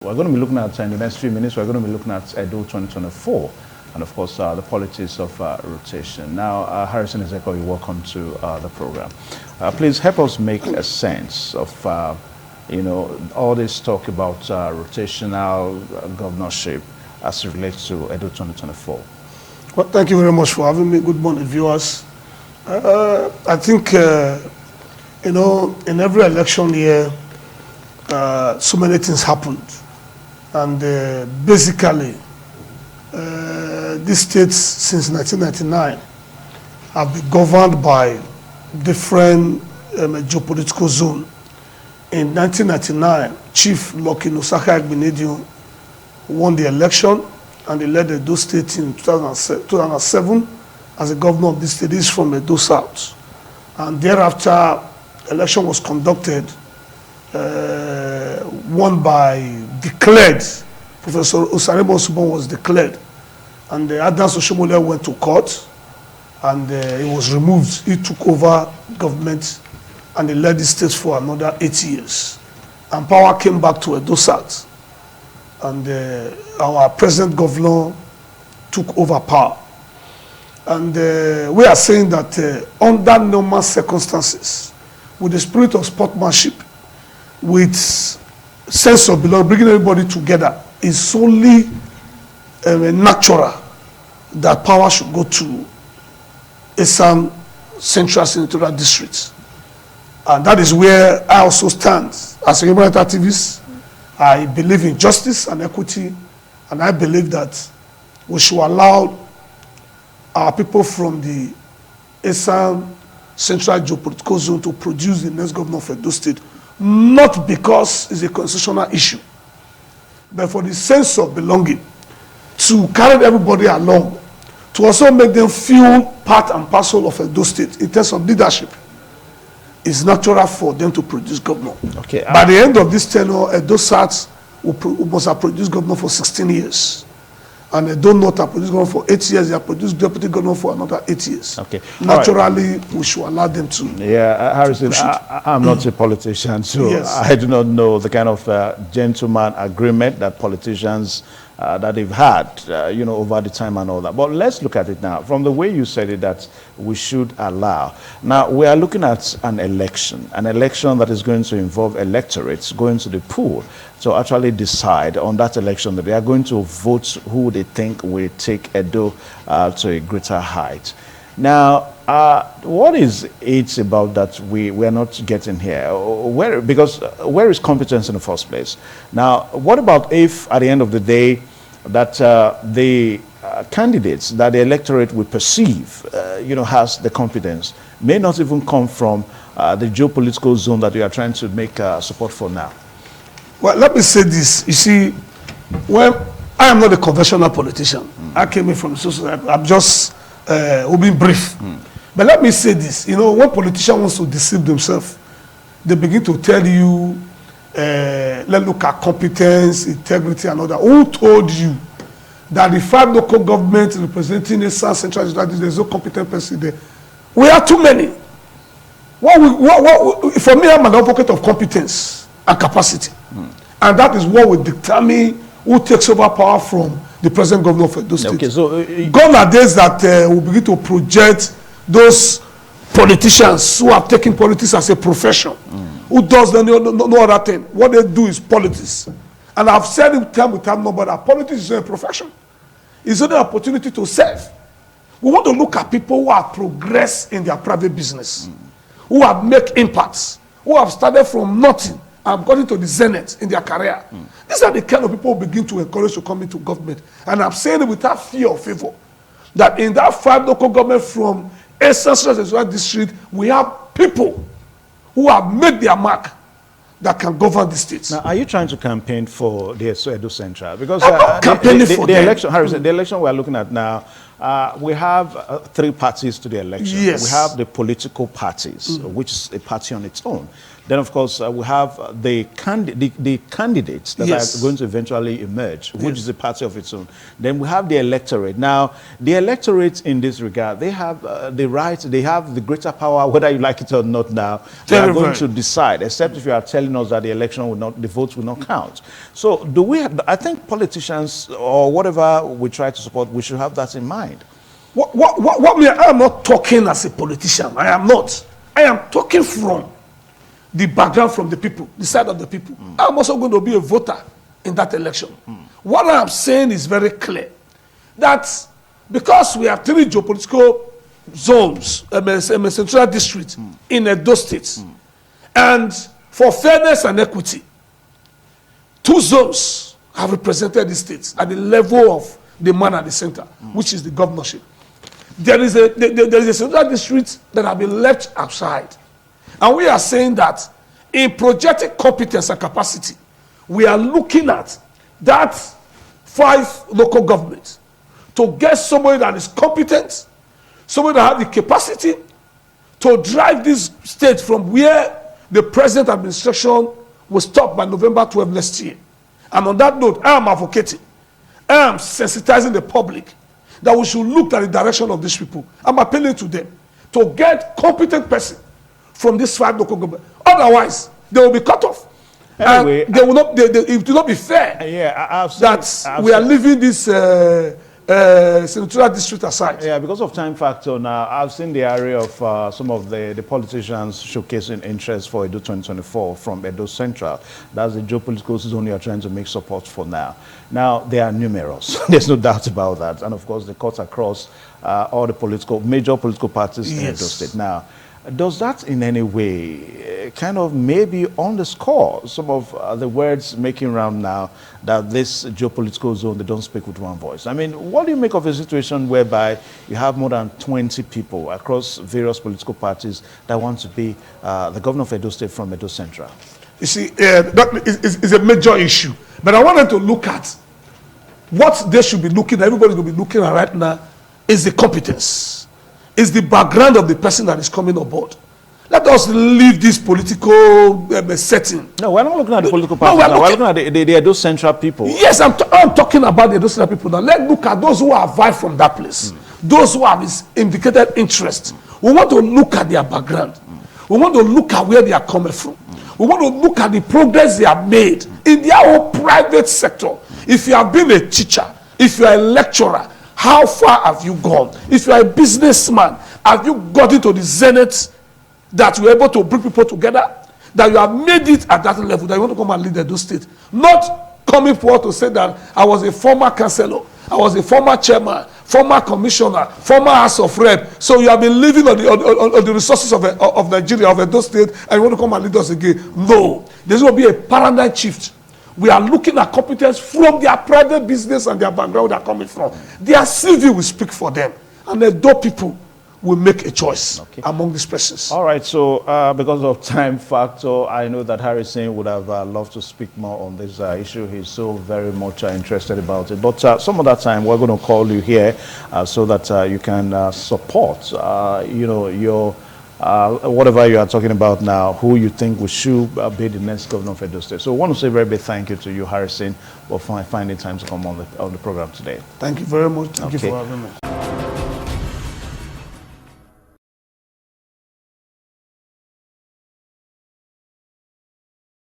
We're going to be looking at, in the next few minutes, we're going to be looking at EDO 2024 and, of course, the politics of rotation. Now, Harrison Ezeko, you're welcome to the program. Please help us make a sense of, all this talk about rotational governorship as it relates to EDO 2024. Well, thank you very much for having me. Good morning, viewers. I think, in every election year, so many things happened. And basically, these states since 1999 have been governed by different geopolitical zones. In 1999, Chief Lucky Nosaka Egbenedion won the election and he led Edo State in 2007 as a governor of the state. He's from Edo South. And thereafter, election was conducted, won by declared, Professor Osaremo Subon was declared, and Adams Oshomole went to court, and he was removed. He took over government, and he led the state for another 8 years. And power came back to Edo South, and our present governor took over power. And we are saying that under normal circumstances, with the spirit of sportsmanship, with sense of belonging, bringing everybody together, is solely natural that power should go to Esan Central Senatorial District. And that is where I also stand as a human rights activist. I believe in justice and equity, and I believe that we should allow our people from the Esan Central Geopolitical Zone to produce the next governor of Edo State, not because it's a constitutional issue, but for the sense of belonging, to carry everybody along, to also make them feel part and parcel of Edo State in terms of leadership. It's natural for them to produce governor. Okay. By the end of this tenure, Edo South must have produced governor for 16 years. And Edo North have produced governor for 8 years. They have produced deputy governor for another 8 years. Okay. Naturally, right, we should allow them to. Yeah, Harrison, I'm not a politician, so yes, I do not know the kind of gentleman agreement that politicians that they've had, over the time and all that. But let's look at it now. From the way you said it, that we should allow. Now, we are looking at an election that is going to involve electorates going to the pool to actually decide on that election that they are going to vote who they think will take Edo to a greater height. Now, what is it about that we are not getting here? Because where is competence in the first place? Now, what about if at the end of the day that the candidates that the electorate will perceive, has the competence, may not even come from the geopolitical zone that we are trying to make support for now? Well, let me say this. You see, well, I am not a conventional politician. I came in from society. I'm just being brief. But let me say this. When politicians want to deceive themselves, they begin to tell you, let's look at competence, integrity, and all that. Who told you that the 5 local governments representing the South Central District, there's no competent person there? We are too many. For me, I'm an advocate of competence and capacity. And that is what will determine who takes over power from the present governor of Edo State. Okay, so gone are days that will begin to project those politicians who have taken politics as a profession, who does no other thing. What they do is politics. And I've said it time with time, but that politics is not a profession. It's not an opportunity to serve. We want to look at people who have progressed in their private business, who have made impacts, who have started from nothing and gotten to the zenith in their career. These are the kind of people who begin to encourage to come into government. And I'm saying it without fear or favor, that in that 5 local government from Esan Central District, we have people who have made their mark that can govern the states. Now, are you trying to campaign for the Edo Central? Because the election, Harrison, the election we are looking at now, we have 3 parties to the election. Yes. We have the political parties, which is a party on its own. Then, of course, we have the candidates that are going to eventually emerge, which is a party of its own. Then we have the electorate. Now, the electorate in this regard, they have the right, they have the greater power, whether you like it or not now. They are going to decide, except if you are telling us that the election will not, the votes will not count. So do we have, I think politicians or whatever we try to support, we should have that in mind. I am not talking as a politician. I am not. I am talking from the background, from the people, the side of the people. I'm also going to be a voter in that election. What I'm saying is very clear, that because we have 3 geopolitical zones, a central district in Edo State, and for fairness and equity, 2 zones have represented the states at the level of the man at the center, which is the governorship. There is a central district that have been left outside. And we are saying that in projecting competence and capacity, we are looking at that 5 local governments to get somebody that is competent, somebody that has the capacity to drive this state from where the present administration will stop by November 12 next year. And on that note, I am advocating, I am sensitizing the public that we should look at the direction of these people. I'm appealing to them to get competent person from these 5 local governments. Otherwise, they will be cut off. Anyway, and they will not. It will not be fair. We are leaving this senatorial district aside. Yeah, because of time factor. Now, I've seen the area of some of the politicians showcasing interest for Edo 2024 from Edo Central. That's the geopolitical zone you are trying to make support for now. Now, they are numerous. There's no doubt about that. And of course, they cut across all the major political parties in Edo State. Now, does that in any way kind of maybe underscore some of the words making round now that this geopolitical zone, they don't speak with one voice? I mean, what do you make of a situation whereby you have more than 20 people across various political parties that want to be the governor of Edo State from Edo Central? You see, that is a major issue. But I wanted to look at what they should be looking at, everybody will be looking at right now, is the competence. Is the background of the person that is coming aboard. Let us leave this political setting. No, we're not looking at the political parties. No, we're looking at the Edo Central people. Yes, I'm talking about the Edo Central people now. Let's look at those who arrived from that place. Those who have indicated interest. We want to look at their background. We want to look at where they are coming from. We want to look at the progress they have made in their own private sector. If you have been a teacher, if you are a lecturer, how far have you gone? If you are a businessman, have you got into the zenith that you are able to bring people together? That you have made it at that level, that you want to come and lead Edo State? Not coming forward to say that I was a former councillor, I was a former chairman, former commissioner, former House of Rep. So you have been living on the resources of Nigeria, of Edo State, and you want to come and lead us again. No. There's going to be a paradigm shift. We are looking at competence from their private business and their background they are coming from. Their CV will speak for them. And the Edo people will make a choice among these persons. All right, so because of time factor, I know that Harrison would have loved to speak more on this issue. He's so very much interested about it. But some other time, we're going to call you here so that you can support, you know, your whatever you are talking about now, who you think we should be the next governor of Edo State. So I want to say a very big thank you to you, Harrison, for finding time to come on the program today. Thank you very much. Thank you for having me.